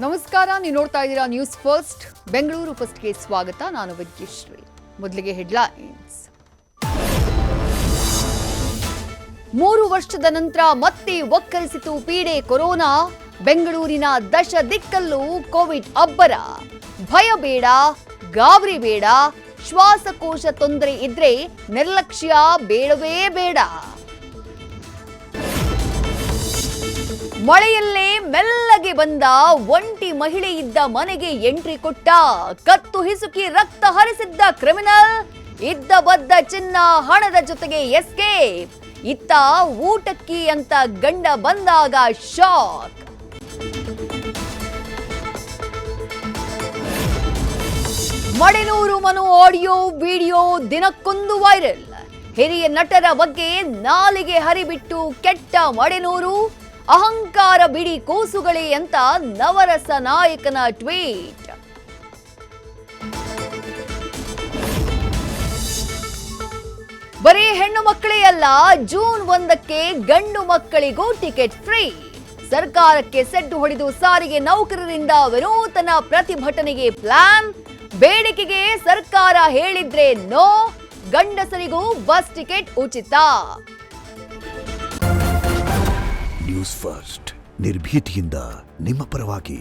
ನಮಸ್ಕಾರ, ನೀವು ನೋಡ್ತಾ ಇದ್ದೀರಾ ನ್ಯೂಸ್ ಫಸ್ಟ್ ಬೆಂಗಳೂರು ಫಸ್ಟ್ಗೆ ಸ್ವಾಗತ. ನಾನು ವಿದ್ಯಶ್ರೀ. ಮೊದಲಿಗೆ ಹೆಡ್ಲೈನ್ಸ್. 3 ವರ್ಷದ ನಂತರ ಮತ್ತೆ ಒಕ್ಕರಿಸಿತು ಪೀಡೆ ಕೊರೋನಾ. ಬೆಂಗಳೂರಿನ ದಶ ದಿಕ್ಕಲ್ಲೂ ಕೋವಿಡ್ ಅಬ್ಬರ. ಭಯ ಬೇಡ, ಗಾಬರಿ ಬೇಡ, ಶ್ವಾಸಕೋಶ ತೊಂದರೆ ಇದ್ರೆ ನಿರ್ಲಕ್ಷ್ಯ ಬೇಡವೇ ಬೇಡ. ಮಳೆಯಲ್ಲೇ ಮೆಲ್ಲಗೆ ಬಂದ ಒಂಟಿ ಮಹಿಳೆ ಇದ್ದ ಮನೆಗೆ ಎಂಟ್ರಿ ಕೊಟ್ಟ. ಕತ್ತು ಹಿಸುಕಿ ರಕ್ತ ಹರಿಸಿದ್ದ ಕ್ರಿಮಿನಲ್. ಇದ್ದ ಬದ್ದ ಚಿನ್ನ ಹಣದ ಜೊತೆಗೆ ಎಸ್ಕೇಪ್. ಇತ್ತ ಊಟಕ್ಕಿ ಅಂತ ಗಂಡ ಬಂದಾಗ shock. Madenur Manu audio video ದಿನಕ್ಕೊಂದು ವೈರಲ್. ಹಿರಿಯ ನಟರ ಬಗ್ಗೆ ನಾಲಿಗೆ ಹರಿಬಿಟ್ಟು ಕೆಟ್ಟ ಮಡೆನೂರು. ಅಹಂಕಾರ ಬಿಡಿ ಕೂಸುಗಳೇ ಅಂತ ನವರಸ ನಾಯಕನ ಟ್ವೀಟ್. ಬರೀ ಹೆಣ್ಣು ಮಕ್ಕಳೇ ಅಲ್ಲ, ಜೂನ್ 1ಕ್ಕೆ ಗಂಡು ಮಕ್ಕಳಿಗೂ ಟಿಕೆಟ್ ಫ್ರೀ. ಸರ್ಕಾರಕ್ಕೆ ಸೆಡ್ಡು ಹೊಡೆದು ಸಾರಿಗೆ ನೌಕರರಿಂದ ವಿನೂತನ ಪ್ರತಿಭಟನೆಗೆ ಪ್ಲಾನ್. ಬೇಡಿಕೆಗೆ ಸರ್ಕಾರ ಹೇಳಿದ್ರೆ ನೋ, ಗಂಡಸರಿಗೂ ಬಸ್ ಟಿಕೆಟ್ ಉಚಿತ. ನ್ಯೂಸ್ ಫಸ್ಟ್ ನಿರ್ಭೀತಿಯಿಂದ ನಿಮ್ಮ ಪರವಾಗಿ.